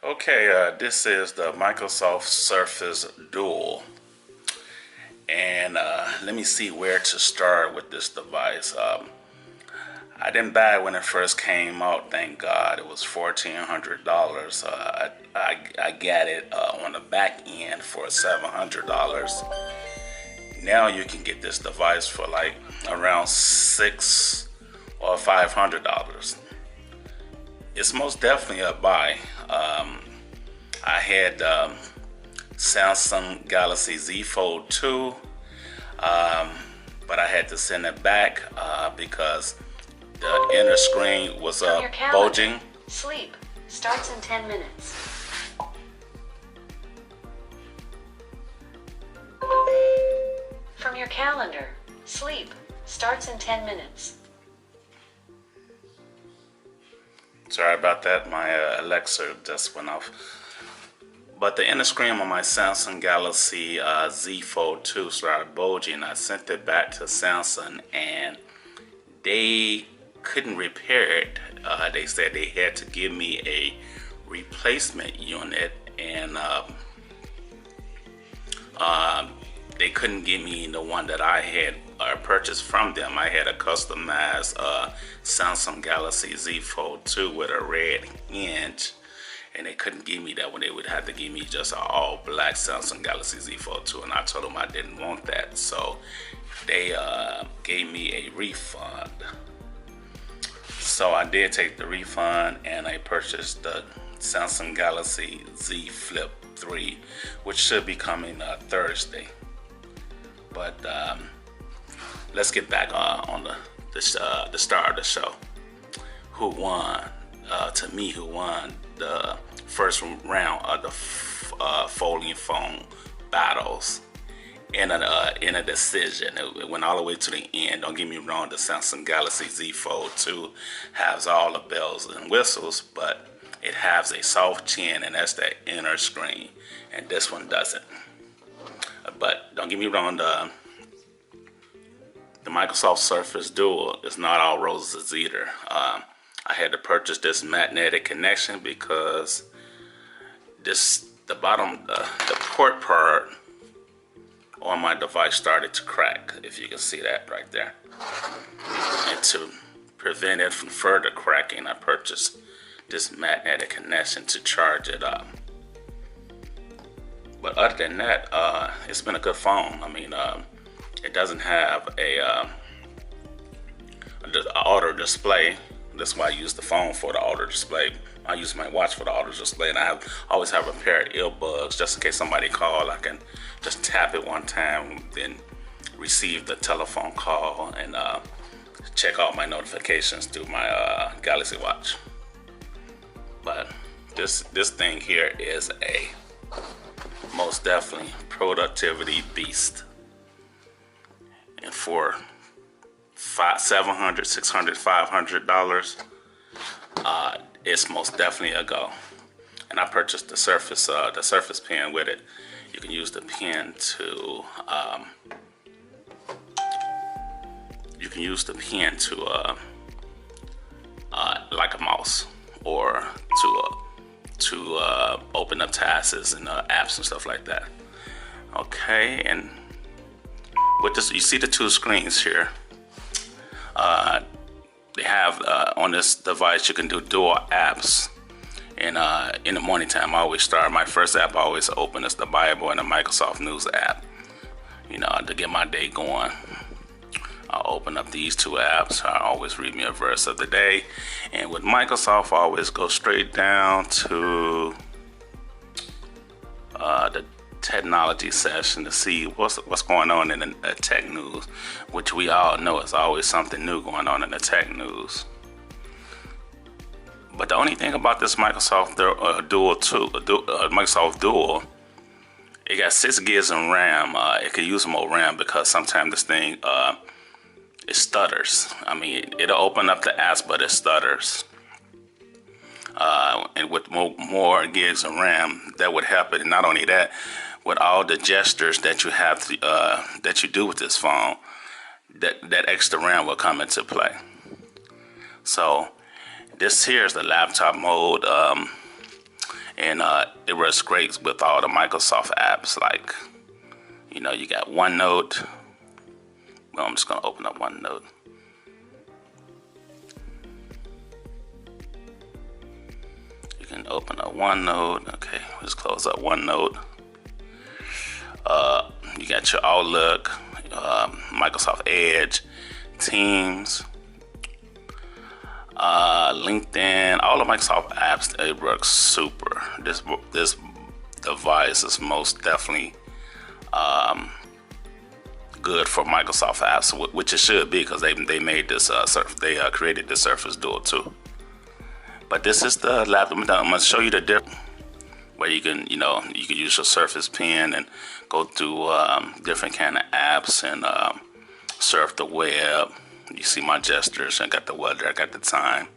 Okay, this is the Microsoft Surface Dual. And let me see where to start with this device. I didn't buy it when it first came out, thank God. It was $1,400. I got it on the back end for $700. Now you can get this device for like around $600 or $500. It's most definitely a buy. I had Samsung Galaxy Z Fold 2, but I had to send it back because the inner screen was bulging. Sleep starts in 10 minutes. From your calendar, sleep starts in 10 minutes. Sorry about that, my Alexa just went off. But the inner screen on my Samsung Galaxy Z Fold 2 started bulging. I sent it back to Samsung and they couldn't repair it. They said they had to give me a replacement unit, and they couldn't give me the one that I had purchased from them. I had a customized Samsung Galaxy Z Fold 2 with a red hinge, and they couldn't give me that one. They would have to give me just an all black Samsung Galaxy Z Fold 2, and I told them I didn't want that. So they gave me a refund. So I did take the refund and I purchased the Samsung Galaxy Z Flip 3, which should be coming Thursday. But let's get back on the star of the show. Who won? To me, who won the first round of the folding phone battles in a decision. It went all the way to the end. Don't get me wrong, the Samsung Galaxy Z Fold 2 has all the bells and whistles, but it has a soft chin, and that's that inner screen, and this one doesn't. But don't get me wrong, the Microsoft Surface Dual is not all roses either. I had to purchase this magnetic connection because the bottom, the port part on my device started to crack, if you can see that right there. And to prevent it from further cracking, I purchased this magnetic connection to charge it up. But other than that, it's been a good phone. I mean, it doesn't have a auto display. That's why I use the phone for the auto display. I use my watch for the auto display, and I always have a pair of earbuds just in case somebody calls. I can just tap it one time, then receive the telephone call, and check out my notifications through my Galaxy Watch. But this thing here is a most definitely productivity beast, and for $700, $600, $500, it's most definitely a go. And I purchased the Surface pen with it. You can use the pen to like a mouse, or to open up tasks and apps and stuff like that. Okay, and with this, you see the two screens here. They have on this device you can do dual apps. And in the morning time, I always start. My first app I always open is the Bible and the Microsoft News app. You know, to get my day going. I'll open up these two apps. I always read me a verse of the day. And with Microsoft, I always go straight down to the technology session to see what's going on in the tech news, which we all know is always something new going on in the tech news. But the only thing about this Microsoft Dual, it got 6 gigs in RAM. It could use more RAM because sometimes this thing it stutters. I mean, it'll open up the apps, but it stutters. And with more gigs of RAM, that would help it. And not only that, with all the gestures that you have to, that you do with this phone, that extra RAM will come into play. So this here is the laptop mode, and and it works great with all the Microsoft apps. Like, you know, you got OneNote. Well, I'm just gonna open up OneNote. You can open up OneNote. Okay, let's close up OneNote. You got your Outlook, Microsoft Edge, Teams, LinkedIn, all the Microsoft apps. It works super. This device is most definitely good for Microsoft apps, which it should be, because they made this created the Surface Duo 2. But this is the laptop. I'm gonna show you the difference where you can use your Surface Pen and go through different kind of apps and surf the web. You see my gestures. I got the weather. I got the time.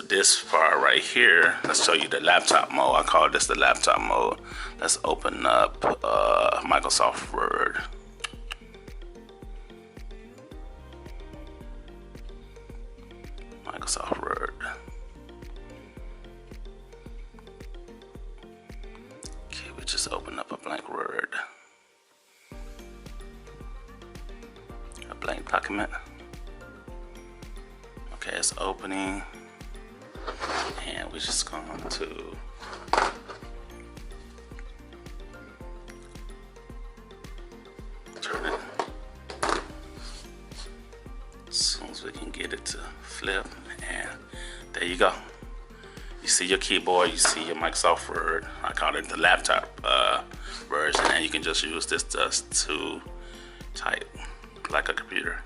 This part right here, let's show you the laptop mode. I call this the laptop mode. Let's open up Microsoft Word. Microsoft Word. Okay, we just open up a blank Word. A blank document. Okay, it's opening. And we're just going to turn it as soon as we can get it to flip. And there you go. You see your keyboard, you see your Microsoft Word. I call it the laptop version, and you can just use this just to type like a computer.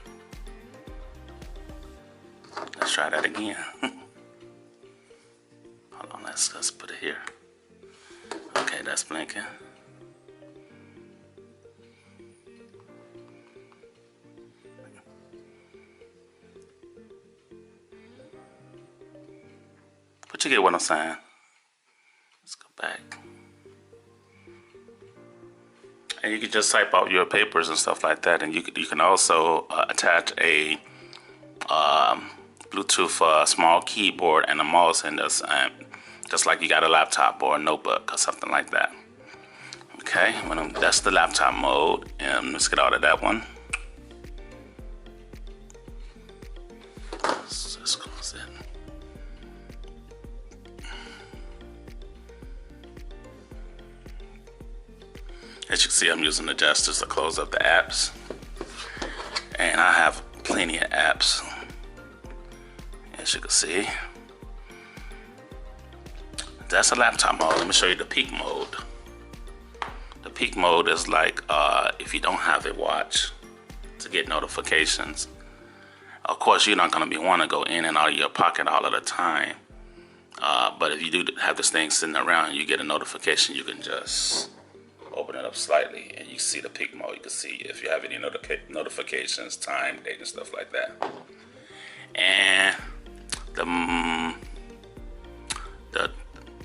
Let's try that again. Hold on, let's put it here. Okay, that's blinking. But you get what I'm saying. Let's go back. And you can just type out your papers and stuff like that, and you can also attach a Bluetooth small keyboard and a mouse in this, just like you got a laptop or a notebook or something like that. Okay, that's the laptop mode, and let's get out of that one. Let's just close it. As you can see, I'm using the gestures to close up the apps, and I have plenty of apps. As you can see, that's a laptop mode. Let me show you the peak mode. The peak mode is like if you don't have a watch to get notifications. Of course, you're not going to want to go in and out of your pocket all of the time. But if you do have this thing sitting around and you get a notification, you can just open it up slightly and you see the peak mode. You can see if you have any notifications, time, date, and stuff like that. And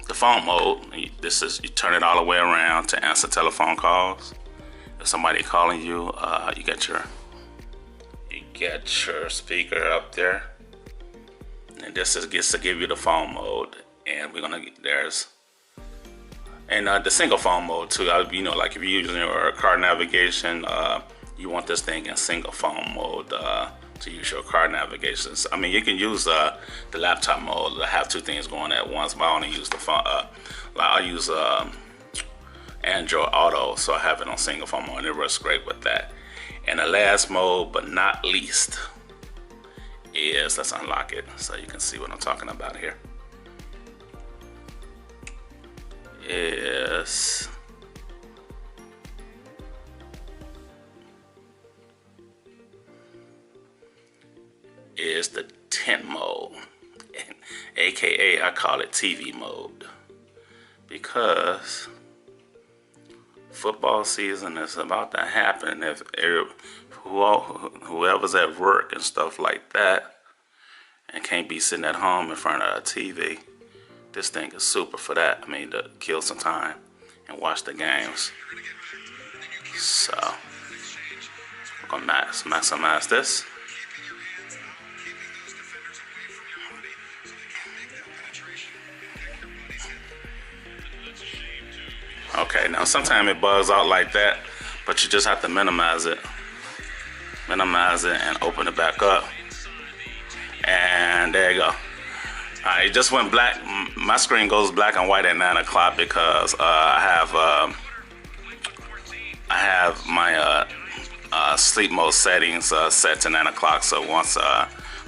the phone mode, this is, you turn it all the way around to answer telephone calls. If somebody calling you, you get your speaker up there, and this gets to give you the phone mode. And we're gonna the single phone mode too. You know, like if you're using your car navigation, you want this thing in single phone mode to use your car navigations. I mean, you can use the laptop mode to have two things going at once, but I only use the phone. I use Android Auto, so I have it on single phone mode, and it works great with that. And the last mode, but not least, is, let's unlock it so you can see what I'm talking about here. Is the tent mode, aka I call it TV mode, because football season is about to happen. If whoever's at work and stuff like that and can't be sitting at home in front of a TV, this thing is super for that. I mean, to kill some time and watch the games. So we're gonna maximize this. Okay, now sometimes it bugs out like that, but you just have to minimize it and open it back up, and there you go. Alright, it just went black. My screen goes black and white at 9 o'clock because I have my sleep mode settings set to 9 o'clock. So once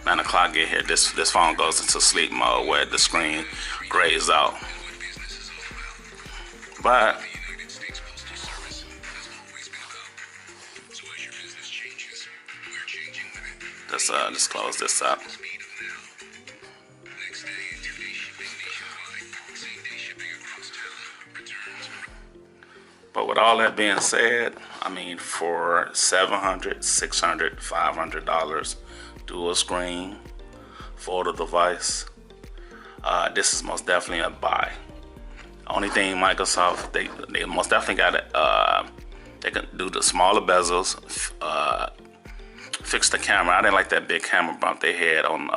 9 o'clock get here, this phone goes into sleep mode where the screen grays out. But let's close this up. But with all that being said, I mean, for $700, $600, $500 dual screen folded device, this is most definitely a buy. Only thing Microsoft, they most definitely got it. They can do the smaller bezels, fix the camera. I didn't like that big camera bump they had on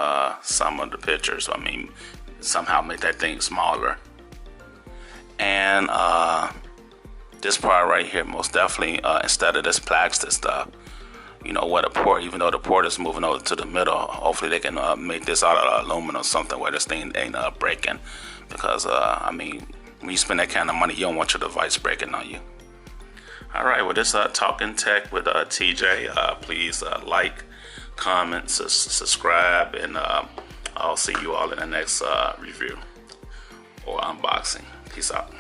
some of the pictures. I mean, somehow make that thing smaller. And this part right here, most definitely, instead of this plastic stuff, you know, what a port, even though the port is moving over to the middle, hopefully they can make this out of aluminum or something where this thing ain't breaking. Because, I mean, when you spend that kind of money, you don't want your device breaking on you. All right, well, this Talking Tech with TJ. Please like, comment, subscribe, and I'll see you all in the next review or unboxing. Peace out.